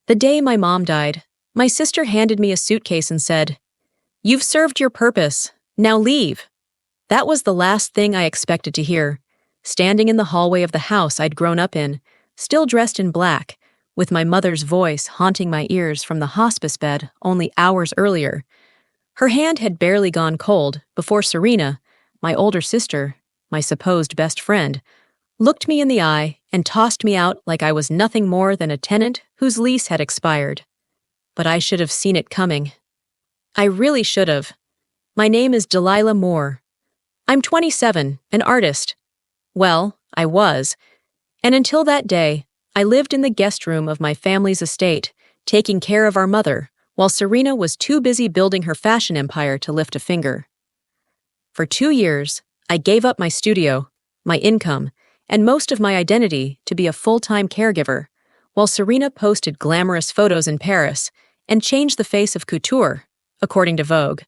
The day my mom died, my sister handed me a suitcase and said, "You've served your purpose. Now leave." That was the last thing I expected to hear, standing in the hallway of the house I'd grown up in, still dressed in black, with my mother's voice haunting my ears from the hospice bed only hours earlier. Her hand had barely gone cold before Serena, my older sister, my supposed best friend, looked me in the eye and tossed me out like I was nothing more than a tenant whose lease had expired. But I should have seen it coming. I really should have. My name is Delilah Moore. I'm 27, an artist. Well, I was. And until that day, I lived in the guest room of my family's estate, taking care of our mother, while Serena was too busy building her fashion empire to lift a finger. For 2 years, I gave up my studio, my income, and most of my identity to be a full-time caregiver, while Serena posted glamorous photos in Paris and changed the face of couture, according to Vogue.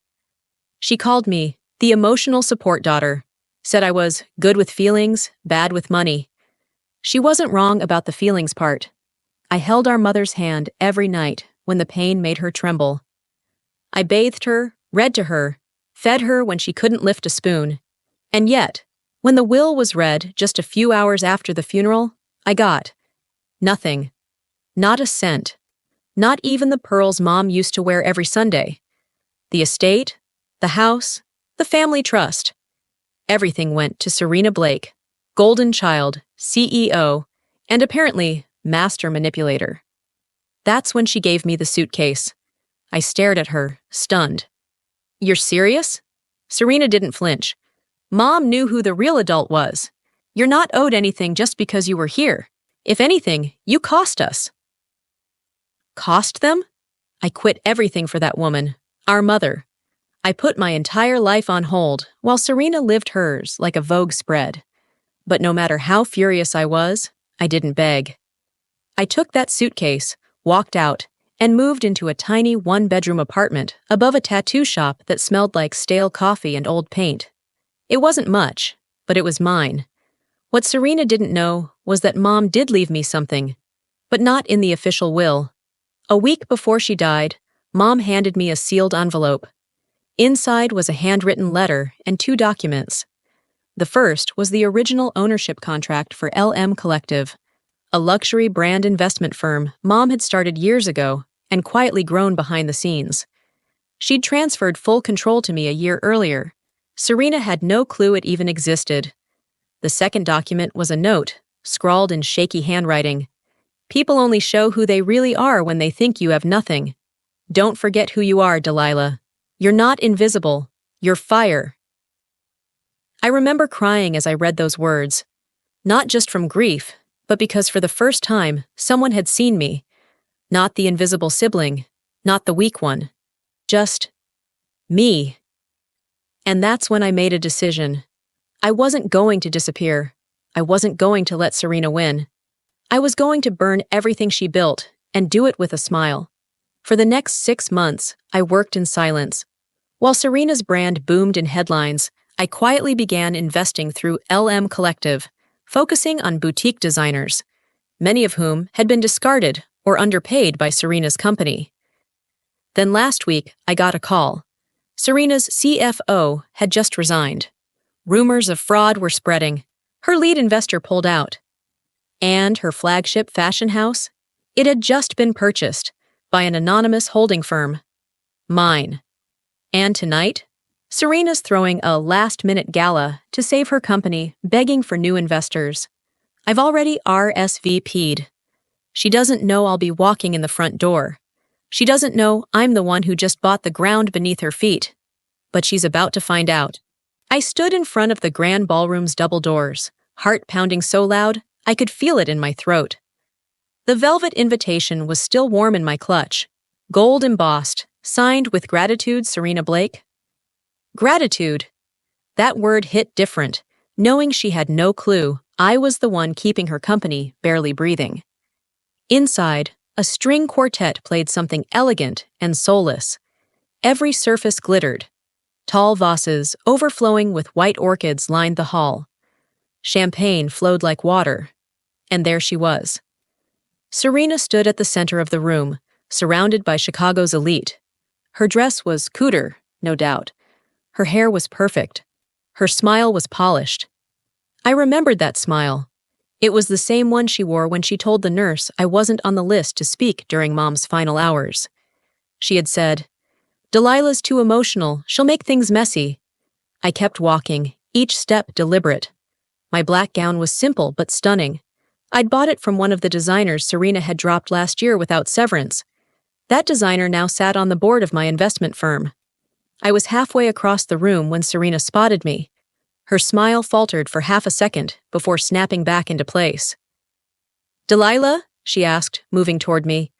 She called me the emotional support daughter, said I was good with feelings, bad with money. She wasn't wrong about the feelings part. I held our mother's hand every night when the pain made her tremble. I bathed her, read to her, fed her when she couldn't lift a spoon. And yet, when the will was read just a few hours after the funeral, I got nothing. Not a cent. Not even the pearls Mom used to wear every Sunday. The estate, the house, the family trust. Everything went to Serena Blake, golden child, CEO, and apparently master manipulator. That's when she gave me the suitcase. I stared at her, stunned. "You're serious?" Serena didn't flinch. "Mom knew who the real adult was. You're not owed anything just because you were here. If anything, you cost us." Cost them? I quit everything for that woman, our mother. I put my entire life on hold while Serena lived hers like a Vogue spread. But no matter how furious I was, I didn't beg. I took that suitcase, walked out, and moved into a tiny one-bedroom apartment above a tattoo shop that smelled like stale coffee and old paint. It wasn't much, but it was mine. What Serena didn't know was that Mom did leave me something, but not in the official will. A week before she died, Mom handed me a sealed envelope. Inside was a handwritten letter and 2 documents. The first was the original ownership contract for LM Collective, a luxury brand investment firm Mom had started years ago and quietly grown behind the scenes. She'd transferred full control to me a year earlier. Serena had no clue it even existed. The second document was a note, scrawled in shaky handwriting. "People only show who they really are when they think you have nothing. Don't forget who you are, Delilah. You're not invisible. You're fire." I remember crying as I read those words, not just from grief, but because for the first time, someone had seen me. Not the invisible sibling, not the weak one. Just me. And that's when I made a decision. I wasn't going to disappear. I wasn't going to let Serena win. I was going to burn everything she built and do it with a smile. For the next 6 months, I worked in silence. While Serena's brand boomed in headlines, I quietly began investing through LM Collective, focusing on boutique designers, many of whom had been discarded or underpaid by Serena's company. Then last week, I got a call. Serena's CFO had just resigned. Rumors of fraud were spreading. Her lead investor pulled out. And her flagship fashion house? It had just been purchased by an anonymous holding firm. Mine. And tonight, Serena's throwing a last-minute gala to save her company, begging for new investors. I've already RSVP'd. She doesn't know I'll be walking in the front door. She doesn't know I'm the one who just bought the ground beneath her feet. But she's about to find out. I stood in front of the grand ballroom's double doors, heart pounding so loud I could feel it in my throat. The velvet invitation was still warm in my clutch, gold embossed, signed with gratitude, Serena Blake. Gratitude. That word hit different, knowing she had no clue I was the one keeping her company barely breathing. Inside, a string quartet played something elegant and soulless. Every surface glittered. Tall vases, overflowing with white orchids, lined the hall. Champagne flowed like water. And there she was. Serena stood at the center of the room, surrounded by Chicago's elite. Her dress was couture, no doubt. Her hair was perfect. Her smile was polished. I remembered that smile. It was the same one she wore when she told the nurse I wasn't on the list to speak during Mom's final hours. She had said, "Delilah's too emotional, she'll make things messy." I kept walking, each step deliberate. My black gown was simple but stunning. I'd bought it from one of the designers Serena had dropped last year without severance. That designer now sat on the board of my investment firm. I was halfway across the room when Serena spotted me. Her smile faltered for half a second before snapping back into place. "Delilah?" she asked, moving toward me.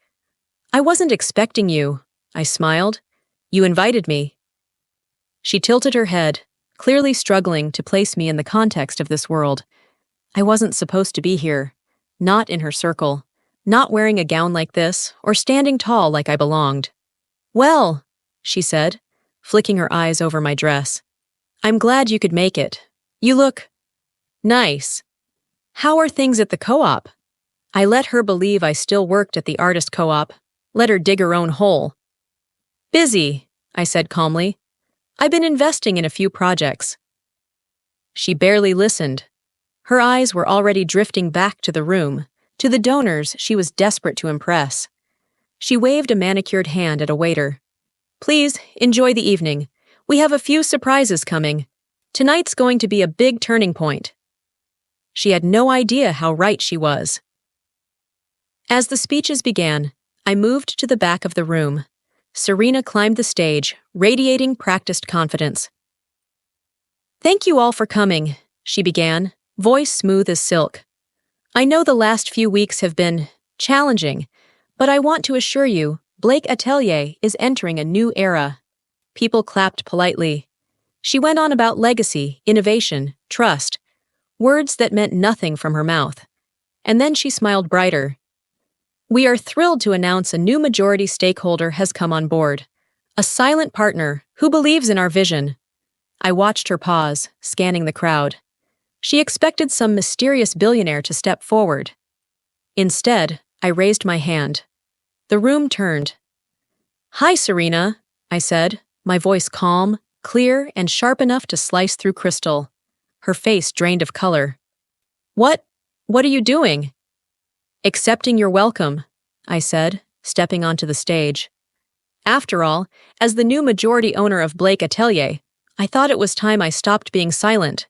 "I wasn't expecting you," I smiled. "You invited me." She tilted her head, clearly struggling to place me in the context of this world. I wasn't supposed to be here, not in her circle, not wearing a gown like this or standing tall like I belonged. "Well," she said, flicking her eyes over my dress. "I'm glad you could make it. You look nice. How are things at the co-op?" I let her believe I still worked at the artist co-op, let her dig her own hole. "Busy," I said calmly. "I've been investing in a few projects." She barely listened. Her eyes were already drifting back to the room, to the donors she was desperate to impress. She waved a manicured hand at a waiter. "Please, enjoy the evening. We have a few surprises coming. Tonight's going to be a big turning point." She had no idea how right she was. As the speeches began, I moved to the back of the room. Serena climbed the stage, radiating practiced confidence. "Thank you all for coming," she began, voice smooth as silk. "I know the last few weeks have been challenging, but I want to assure you, Blake Atelier is entering a new era." People clapped politely. She went on about legacy, innovation, trust, words that meant nothing from her mouth. And then she smiled brighter. "We are thrilled to announce a new majority stakeholder has come on board, a silent partner who believes in our vision." I watched her pause, scanning the crowd. She expected some mysterious billionaire to step forward. Instead, I raised my hand. The room turned. "Hi, Serena," I said, my voice calm, clear, and sharp enough to slice through crystal. Her face drained of color. What are you doing?" "Accepting your welcome," I said, stepping onto the stage. After all, as the new majority owner of Blake Atelier, I thought it was time I stopped being silent.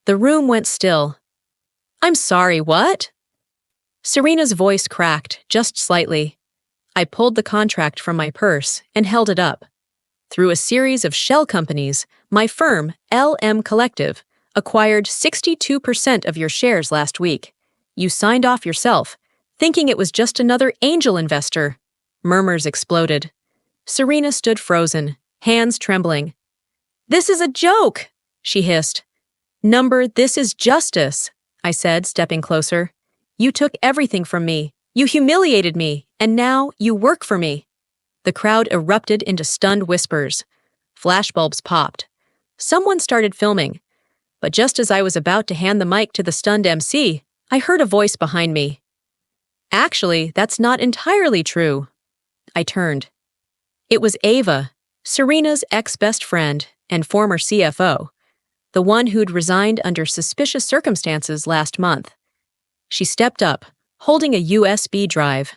The room went still. "I'm sorry, what?" Serena's voice cracked, just slightly. I pulled the contract from my purse and held it up. Through a series of shell companies, my firm, LM Collective, acquired 62% of your shares last week. You signed off yourself, thinking it was just another angel investor. Murmurs exploded. Serena stood frozen, hands trembling. "This is a joke," she hissed. "This is justice," I said, stepping closer. "You took everything from me. You humiliated me, and now you work for me." The crowd erupted into stunned whispers. Flashbulbs popped. Someone started filming. But just as I was about to hand the mic to the stunned MC, I heard a voice behind me. "Actually, that's not entirely true." I turned. It was Ava, Serena's ex-best friend and former CFO, the one who'd resigned under suspicious circumstances last month. She stepped up, holding a USB drive.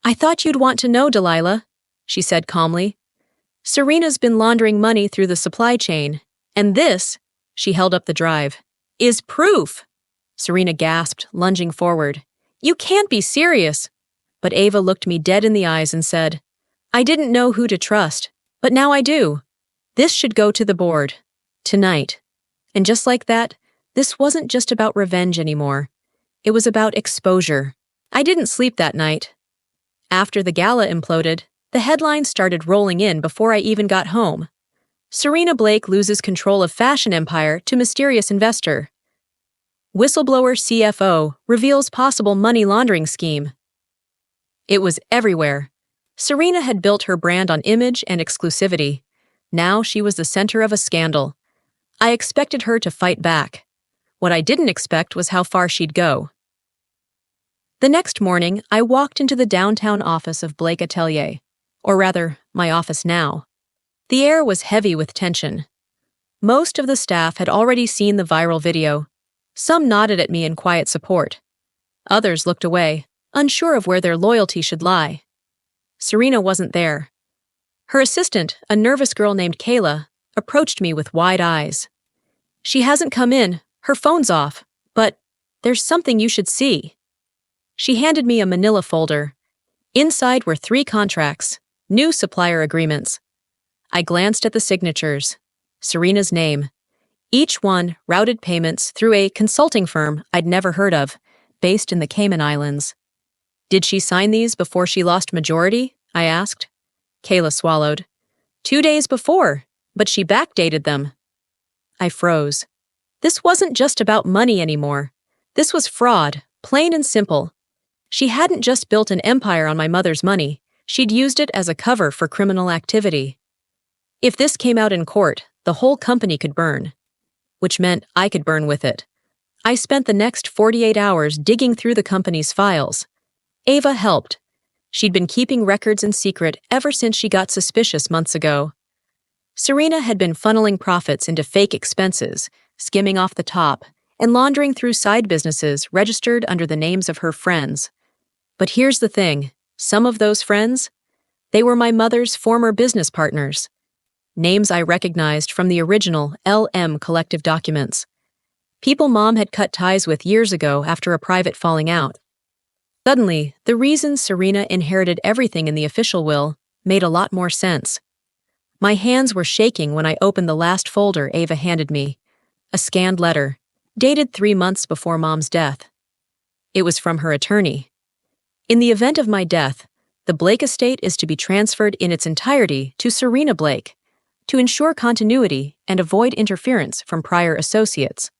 "I thought you'd want to know, Delilah," she said calmly. "Serena's been laundering money through the supply chain, and this," she held up the drive, "is proof." Serena gasped, lunging forward. "You can't be serious." But Ava looked me dead in the eyes and said, "I didn't know who to trust, but now I do. This should go to the board. Tonight." And just like that, this wasn't just about revenge anymore. It was about exposure. I didn't sleep that night. After the gala imploded, the headlines started rolling in before I even got home. Serena Blake loses control of fashion empire to mysterious investor. Whistleblower CFO reveals possible money laundering scheme. It was everywhere. Serena had built her brand on image and exclusivity. Now she was the center of a scandal. I expected her to fight back. What I didn't expect was how far she'd go. The next morning, I walked into the downtown office of Blake Atelier, or rather, my office now. The air was heavy with tension. Most of the staff had already seen the viral video. Some nodded at me in quiet support. Others looked away, unsure of where their loyalty should lie. Serena wasn't there. Her assistant, a nervous girl named Kayla, approached me with wide eyes. "She hasn't come in, her phone's off, but there's something you should see." She handed me a manila folder. Inside were 3 contracts, new supplier agreements. I glanced at the signatures. Serena's name. Each one routed payments through a consulting firm I'd never heard of, based in the Cayman Islands. "Did she sign these before she lost majority?" I asked. Kayla swallowed. 2 days before, but she backdated them." I froze. This wasn't just about money anymore. This was fraud, plain and simple. She hadn't just built an empire on my mother's money, she'd used it as a cover for criminal activity. If this came out in court, the whole company could burn. Which meant I could burn with it. I spent the next 48 hours digging through the company's files. Ava helped. She'd been keeping records in secret ever since she got suspicious months ago. Serena had been funneling profits into fake expenses, skimming off the top, and laundering through side businesses registered under the names of her friends. But here's the thing, some of those friends? They were my mother's former business partners. Names I recognized from the original LM collective documents. People Mom had cut ties with years ago after a private falling out. Suddenly, the reason Serena inherited everything in the official will made a lot more sense. My hands were shaking when I opened the last folder Ava handed me, a scanned letter, dated 3 months before Mom's death. It was from her attorney. In the event of my death, the Blake estate is to be transferred in its entirety to Serena Blake, to ensure continuity and avoid interference from prior associates.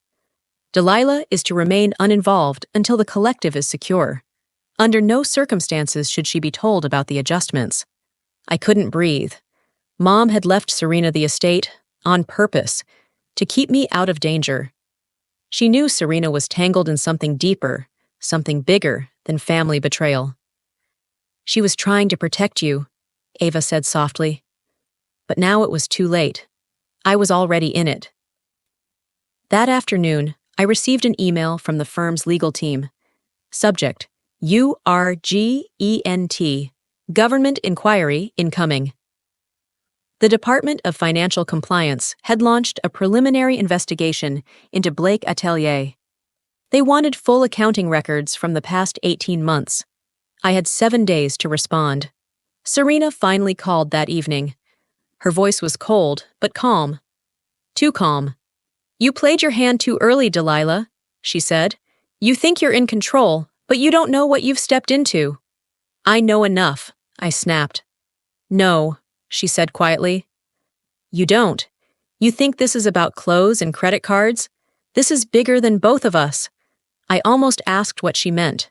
Delilah is to remain uninvolved until the collective is secure. Under no circumstances should she be told about the adjustments. I couldn't breathe. Mom had left Serena the estate, on purpose, to keep me out of danger. She knew Serena was tangled in something deeper, something bigger than family betrayal. "She was trying to protect you," Ava said softly. But now it was too late. I was already in it. That afternoon, I received an email from the firm's legal team. Subject: URGENT, Government Inquiry Incoming. The Department of Financial Compliance had launched a preliminary investigation into Blake Atelier. They wanted full accounting records from the past 18 months. I had 7 days to respond. Serena finally called that evening. Her voice was cold, but calm. Too calm. "You played your hand too early, Delilah," she said. "You think you're in control, but you don't know what you've stepped into." "I know enough," I snapped. "No," she said quietly. "You don't. You think this is about clothes and credit cards? This is bigger than both of us." I almost asked what she meant.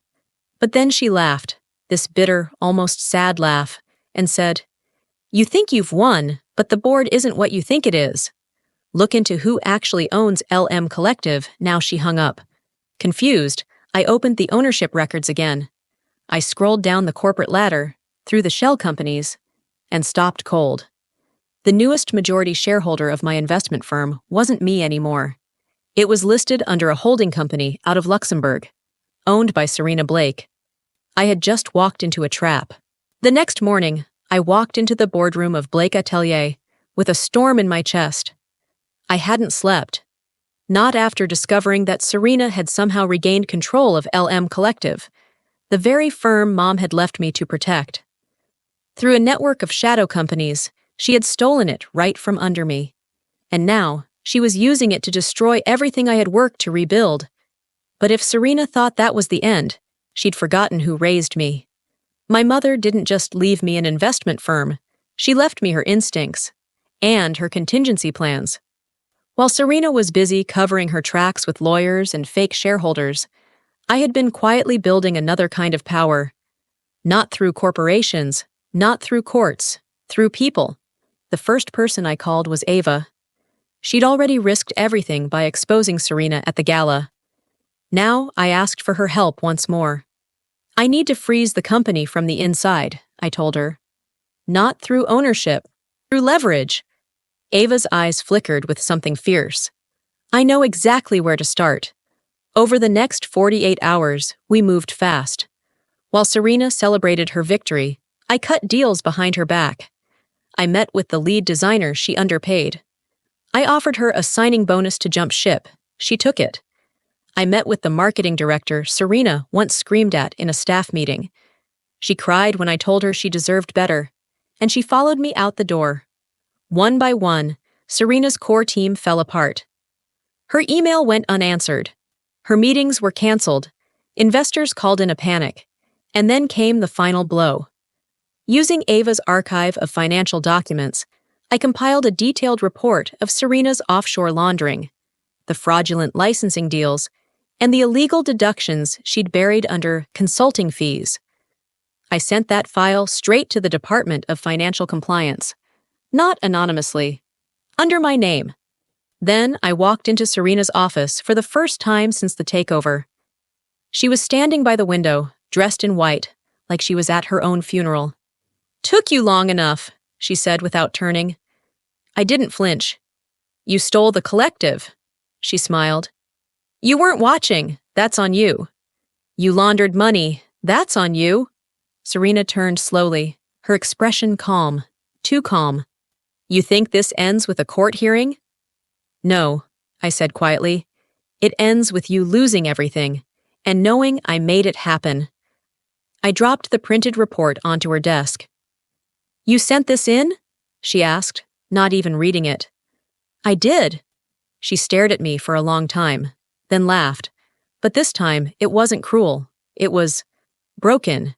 But then she laughed, this bitter, almost sad laugh, and said, "You think you've won, but the board isn't what you think it is. Look into who actually owns LM Collective." Now she hung up. Confused, I opened the ownership records again. I scrolled down the corporate ladder, through the shell companies, and stopped cold. The newest majority shareholder of my investment firm wasn't me anymore. It was listed under a holding company out of Luxembourg, owned by Serena Blake. I had just walked into a trap. The next morning, I walked into the boardroom of Blake Atelier with a storm in my chest. I hadn't slept. Not after discovering that Serena had somehow regained control of LM Collective, the very firm Mom had left me to protect. Through a network of shadow companies, she had stolen it right from under me. And now, she was using it to destroy everything I had worked to rebuild. But if Serena thought that was the end, she'd forgotten who raised me. My mother didn't just leave me an investment firm, she left me her instincts and her contingency plans. While Serena was busy covering her tracks with lawyers and fake shareholders, I had been quietly building another kind of power. Not through corporations, not through courts, through people. The first person I called was Ava. She'd already risked everything by exposing Serena at the gala. Now I asked for her help once more. I need to freeze the company from the inside, I told her. Not through ownership, through leverage. Ava's eyes flickered with something fierce. I know exactly where to start. Over the next 48 hours, we moved fast. While Serena celebrated her victory, I cut deals behind her back. I met with the lead designer she underpaid. I offered her a signing bonus to jump ship. She took it. I met with the marketing director Serena once screamed at in a staff meeting. She cried when I told her she deserved better, and she followed me out the door. One by one, Serena's core team fell apart. Her email went unanswered. Her meetings were canceled. Investors called in a panic. And then came the final blow. Using Ava's archive of financial documents, I compiled a detailed report of Serena's offshore laundering, the fraudulent licensing deals, and the illegal deductions she'd buried under consulting fees. I sent that file straight to the Department of Financial Compliance, not anonymously, under my name. Then I walked into Serena's office for the first time since the takeover. She was standing by the window, dressed in white, like she was at her own funeral. "Took you long enough," she said without turning. I didn't flinch. "You stole the collective," she smiled. "You weren't watching, that's on you. You laundered money, that's on you." Serena turned slowly, her expression calm, too calm. "You think this ends with a court hearing?" "No," I said quietly. "It ends with you losing everything, and knowing I made it happen." I dropped the printed report onto her desk. "You sent this in?" she asked, not even reading it. "I did." She stared at me for a long time, then laughed. But this time, it wasn't cruel. It was broken.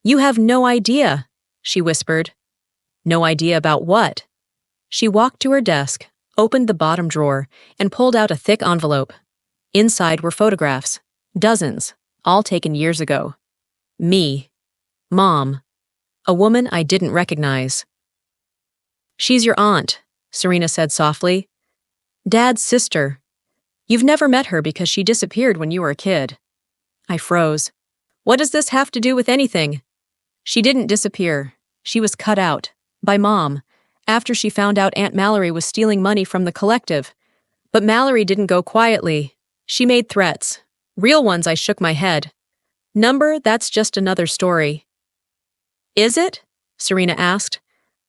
"You have no idea," she whispered. "No idea about what?" She walked to her desk, opened the bottom drawer, and pulled out a thick envelope. Inside were photographs, dozens, all taken years ago. Me. Mom. A woman I didn't recognize. "She's your aunt," Serena said softly. "Dad's sister. You've never met her because she disappeared when you were a kid." I froze. "What does this have to do with anything?" "She didn't disappear. She was cut out. By Mom. After she found out Aunt Mallory was stealing money from the collective. But Mallory didn't go quietly. She made threats. Real ones." I shook my head. "Number, that's just another story." "Is it?" Serena asked.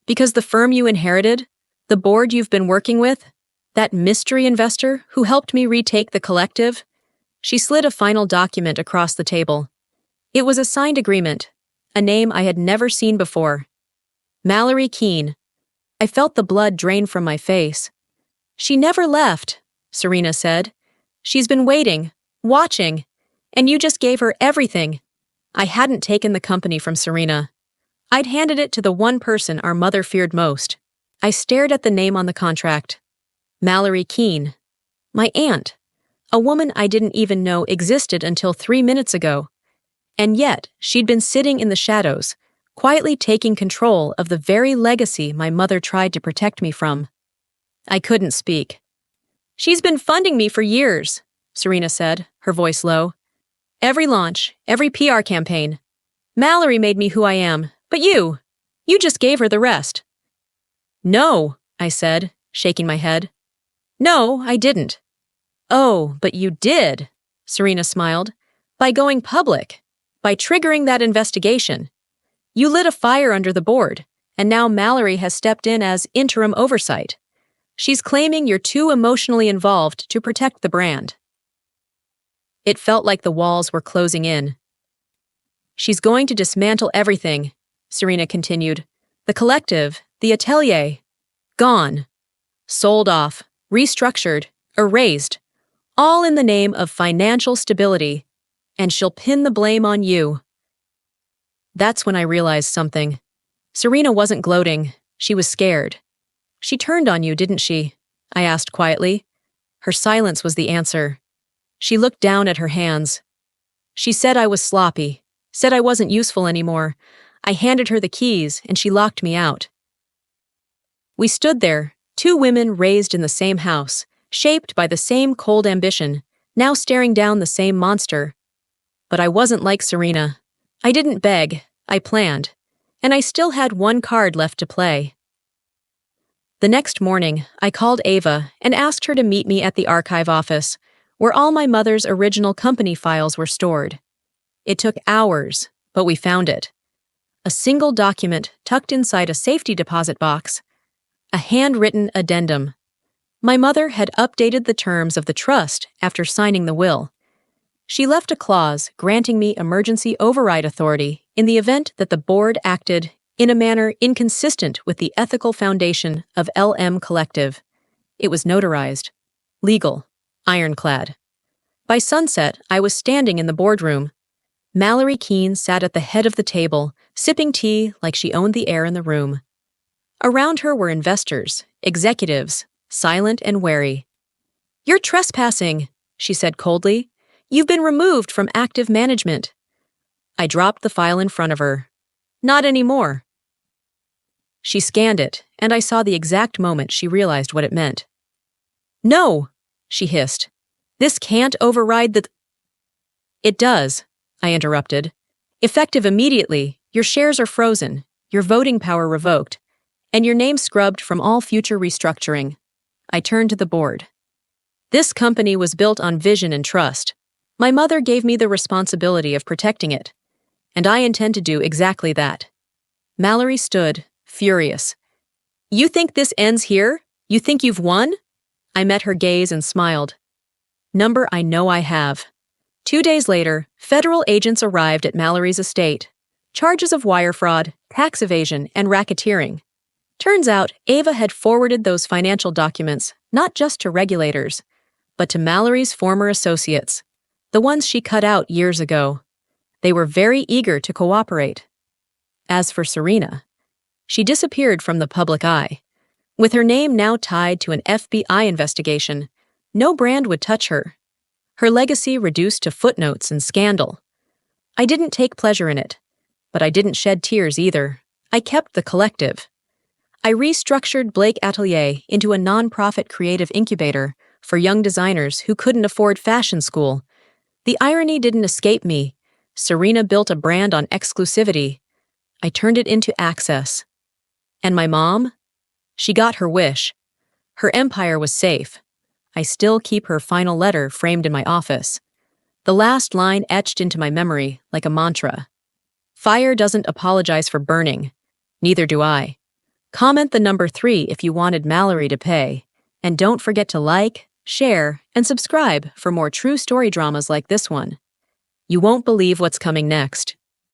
"Because the firm you inherited, the board you've been working with, that mystery investor who helped me retake the collective?" She slid a final document across the table. It was a signed agreement, a name I had never seen before. Mallory Keene. I felt the blood drain from my face. "She never left," Serena said. "She's been waiting, watching, and you just gave her everything." I hadn't taken the company from Serena. I'd handed it to the one person our mother feared most. I stared at the name on the contract. Mallory Keene. My aunt. A woman I didn't even know existed until 3 minutes ago. And yet, she'd been sitting in the shadows, quietly taking control of the very legacy my mother tried to protect me from. I couldn't speak. "She's been funding me for years," Serena said, her voice low. "Every launch, every PR campaign. Mallory made me who I am, but you just gave her the rest." "No," I said, shaking my head. "No, I didn't." "Oh, but you did," Serena smiled. "By going public, by triggering that investigation. You lit a fire under the board, and now Mallory has stepped in as interim oversight. She's claiming you're too emotionally involved to protect the brand." It felt like the walls were closing in. "She's going to dismantle everything," Serena continued. "The collective, the atelier. Gone. Sold off, restructured, erased. All in the name of financial stability. And she'll pin the blame on you." That's when I realized something. Serena wasn't gloating. She was scared. "She turned on you, didn't she?" I asked quietly. Her silence was the answer. She looked down at her hands. "She said I was sloppy, said I wasn't useful anymore. I handed her the keys, and she locked me out." We stood there, two women raised in the same house, shaped by the same cold ambition, now staring down the same monster. But I wasn't like Serena. I didn't beg, I planned, and I still had one card left to play. The next morning, I called Ava and asked her to meet me at the archive office, where all my mother's original company files were stored. It took hours, but we found it. A single document tucked inside a safety deposit box. A handwritten addendum. My mother had updated the terms of the trust after signing the will. She left a clause granting me emergency override authority in the event that the board acted in a manner inconsistent with the ethical foundation of LM Collective. It was notarized. Legal. Ironclad. By sunset, I was standing in the boardroom. Mallory Keene sat at the head of the table, sipping tea like she owned the air in the room. Around her were investors, executives, silent and wary. "You're trespassing," she said coldly. "You've been removed from active management." I dropped the file in front of her. "Not anymore." She scanned it, and I saw the exact moment she realized what it meant. "No," she hissed. "This can't override the—" "It does," I interrupted. "Effective immediately, your shares are frozen, your voting power revoked, and your name scrubbed from all future restructuring." I turned to the board. "This company was built on vision and trust. My mother gave me the responsibility of protecting it, and I intend to do exactly that." Mallory stood, furious. "You think this ends here? You think you've won?" I met her gaze and smiled. "Number I know I have." 2 days later, federal agents arrived at Mallory's estate. Charges of wire fraud, tax evasion, and racketeering. Turns out, Ava had forwarded those financial documents not just to regulators, but to Mallory's former associates, the ones she cut out years ago. They were very eager to cooperate. As for Serena, she disappeared from the public eye. With her name now tied to an FBI investigation, no brand would touch her. Her legacy reduced to footnotes and scandal. I didn't take pleasure in it, but I didn't shed tears either. I kept the collective. I restructured Blake Atelier into a nonprofit creative incubator for young designers who couldn't afford fashion school. The irony didn't escape me. Serena built a brand on exclusivity. I turned it into access. And my mom? She got her wish. Her empire was safe. I still keep her final letter framed in my office. The last line etched into my memory like a mantra. "Fire doesn't apologize for burning. Neither do I." Comment the number 3 if you wanted Mallory to pay. And don't forget to like, share, and subscribe for more true story dramas like this one. You won't believe what's coming next.